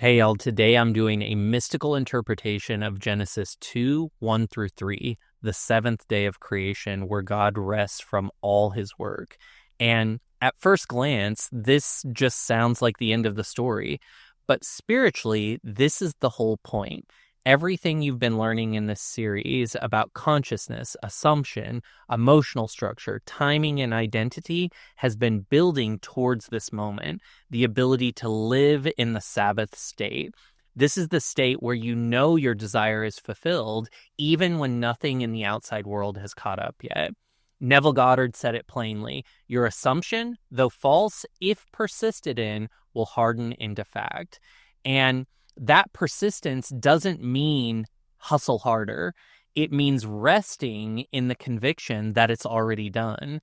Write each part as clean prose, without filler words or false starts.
Hey, y'all. Today I'm doing a mystical interpretation of Genesis 2, 1 through 3, the seventh day of creation, where God rests from all his work. And at first glance, this just sounds like the end of the story. But spiritually, this is the whole point. Everything you've been learning in this series about consciousness, assumption, emotional structure, timing, and identity has been building towards this moment, the ability to live in the Sabbath state. This is the state where you know your desire is fulfilled, even when nothing in the outside world has caught up yet. Neville Goddard said it plainly: your assumption, though false, if persisted in, will harden into fact. And that persistence doesn't mean hustle harder. It means resting in the conviction that it's already done.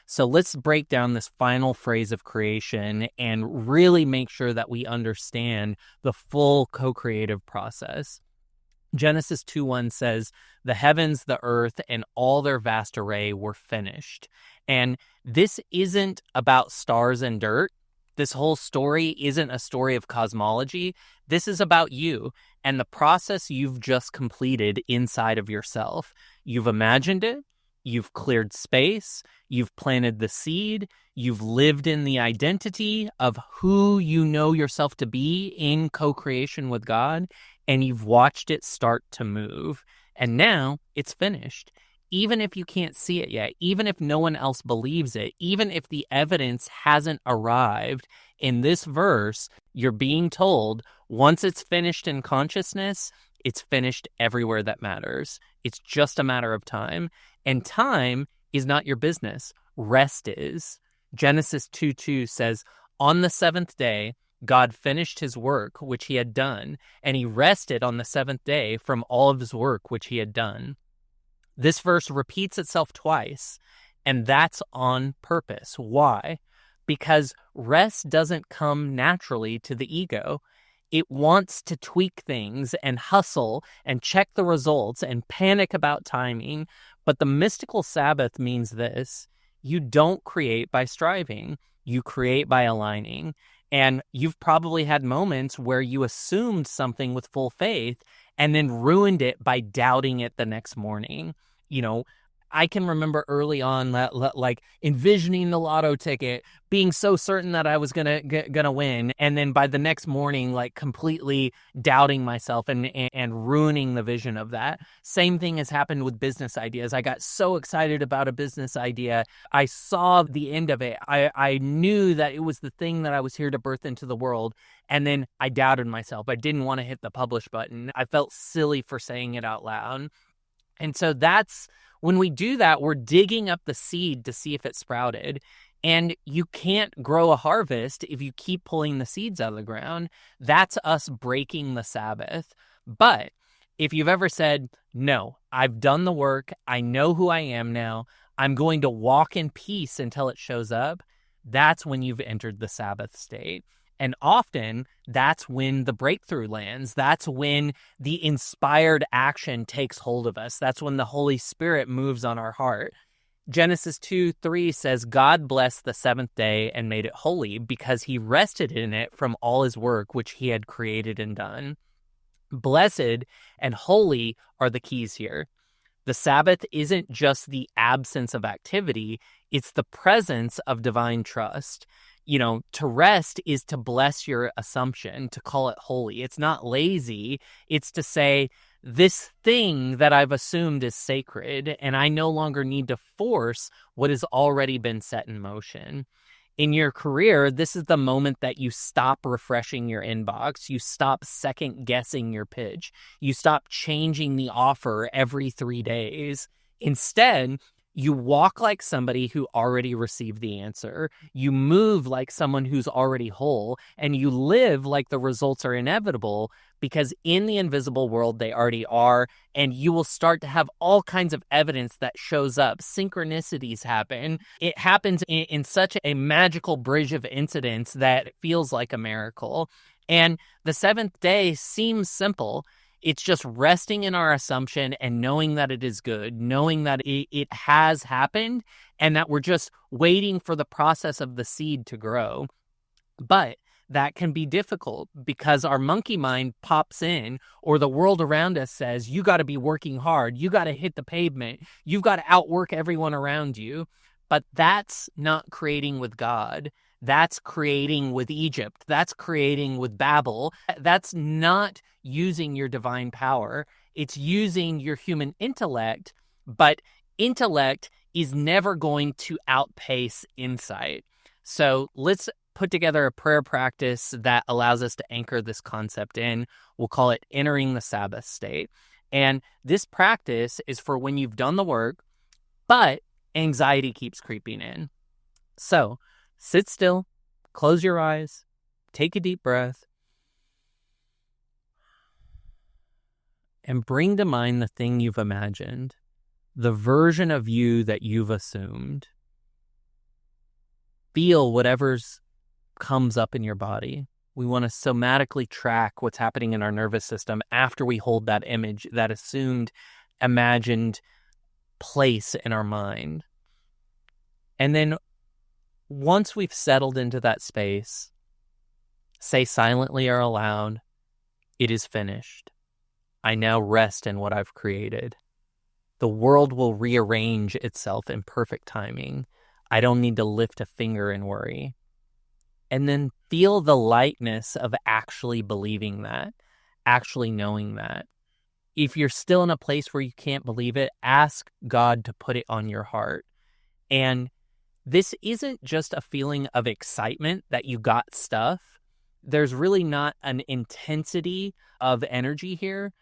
So let's break down this final phrase of creation and really make sure that we understand the full co-creative process. Genesis 2:1 says, "The heavens, the earth, and all their vast array were finished." And this isn't about stars and dirt. This whole story isn't a story of cosmology. This is about you and the process you've just completed inside of yourself. You've imagined it. You've cleared space. You've planted the seed. You've lived in the identity of who you know yourself to be in co-creation with God. And you've watched it start to move. And now it's finished. Even if you can't see it yet, even if no one else believes it, even if the evidence hasn't arrived, in this verse, you're being told once it's finished in consciousness, it's finished everywhere that matters. It's just a matter of time. And time is not your business. Rest is. Genesis 2:2 says, "On the seventh day, God finished his work which he had done, and he rested on the seventh day from all of his work which he had done." This verse repeats itself twice, and that's on purpose. Why? Because rest doesn't come naturally to the ego. It wants to tweak things and hustle and check the results and panic about timing. But the mystical Sabbath means this: you don't create by striving, you create by aligning. And you've probably had moments where you assumed something with full faith and then ruined it by doubting it the next morning. You know, I can remember early on, like envisioning the lotto ticket, being so certain that I was gonna win, and then by the next morning, like completely doubting myself and ruining the vision of that. Same thing has happened with business ideas. I got so excited about a business idea, I saw the end of it. I knew that it was the thing that I was here to birth into the world, and then I doubted myself. I didn't want to hit the publish button. I felt silly for saying it out loud. And so that's when we do that, we're digging up the seed to see if it sprouted. And you can't grow a harvest if you keep pulling the seeds out of the ground. That's us breaking the Sabbath. But if you've ever said, "No, I've done the work. I know who I am now. I'm going to walk in peace until it shows up," that's when you've entered the Sabbath state. And often that's when the breakthrough lands. That's when the inspired action takes hold of us. That's when the Holy Spirit moves on our heart. Genesis 2:3 says, "God blessed the seventh day and made it holy because he rested in it from all his work which he had created and done." Blessed and holy are the keys here. The Sabbath isn't just the absence of activity, it's the presence of divine trust. You know, to rest is to bless your assumption, to call it holy. It's not lazy. It's to say, this thing that I've assumed is sacred, and I no longer need to force what has already been set in motion. In your career, this is the moment that you stop refreshing your inbox. You stop second guessing your pitch. You stop changing the offer every 3 days. Instead, you walk like somebody who already received the answer. You move like someone who's already whole, and you live like the results are inevitable because in the invisible world they already are, and you will start to have all kinds of evidence that shows up. Synchronicities happen. It happens in such a magical bridge of incidents that it feels like a miracle. And the seventh day seems simple. It's just resting in our assumption and knowing that it is good, knowing that it has happened, and that we're just waiting for the process of the seed to grow. But that can be difficult because our monkey mind pops in, or the world around us says, you got to be working hard. You got to hit the pavement. You've got to outwork everyone around you. But that's not creating with God. That's creating with Egypt. That's creating with Babel. That's not using your divine power. It's using your human intellect, but intellect is never going to outpace insight. So let's put together a prayer practice that allows us to anchor this concept in. We'll call it entering the Sabbath state. And this practice is for when you've done the work, but anxiety keeps creeping in. So sit still, close your eyes, take a deep breath, and bring to mind the thing you've imagined, the version of you that you've assumed. Feel whatever's comes up in your body. We want to somatically track what's happening in our nervous system after we hold that image, that assumed, imagined place in our mind. And then once we've settled into that space, say silently or aloud, it is finished. I now rest in what I've created. The world will rearrange itself in perfect timing. I don't need to lift a finger and worry. And then feel the lightness of actually believing that, actually knowing that. If you're still in a place where you can't believe it, ask God to put it on your heart. And this isn't just a feeling of excitement that you got stuff. There's really not an intensity of energy here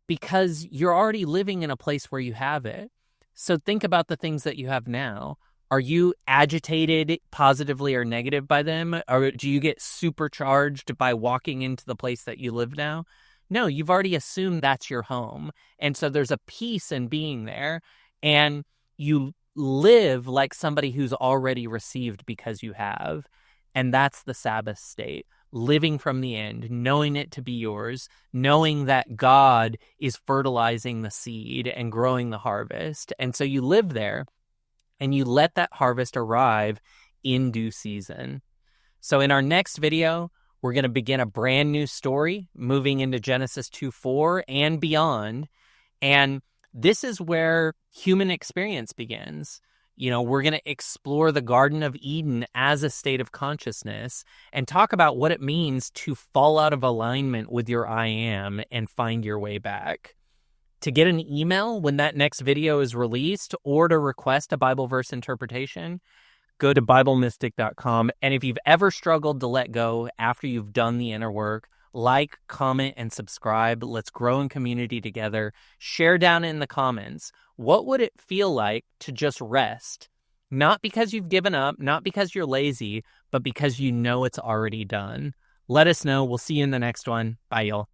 because you're already living in a place where you have it. So think about the things that you have now. Are you agitated positively or negative by them? Or do you get supercharged by walking into the place that you live now? No, you've already assumed that's your home. And so there's a peace in being there. And you live like somebody who's already received because you have. And that's the Sabbath state. Living from the end, knowing it to be yours, knowing that God is fertilizing the seed and growing the harvest. And so you live there. And you let that harvest arrive in due season. So in our next video, we're going to begin a brand new story, moving into Genesis 2:4 and beyond. And this is where human experience begins. We're going to explore the Garden of Eden as a state of consciousness and talk about what it means to fall out of alignment with your I am and find your way back. To get an email when that next video is released or to request a Bible verse interpretation, go to BibleMystic.com. And if you've ever struggled to let go after you've done the inner work, like, comment, and subscribe. Let's grow in community together. Share down in the comments. What would it feel like to just rest? Not because you've given up, not because you're lazy, but because you know it's already done. Let us know. We'll see you in the next one. Bye, y'all.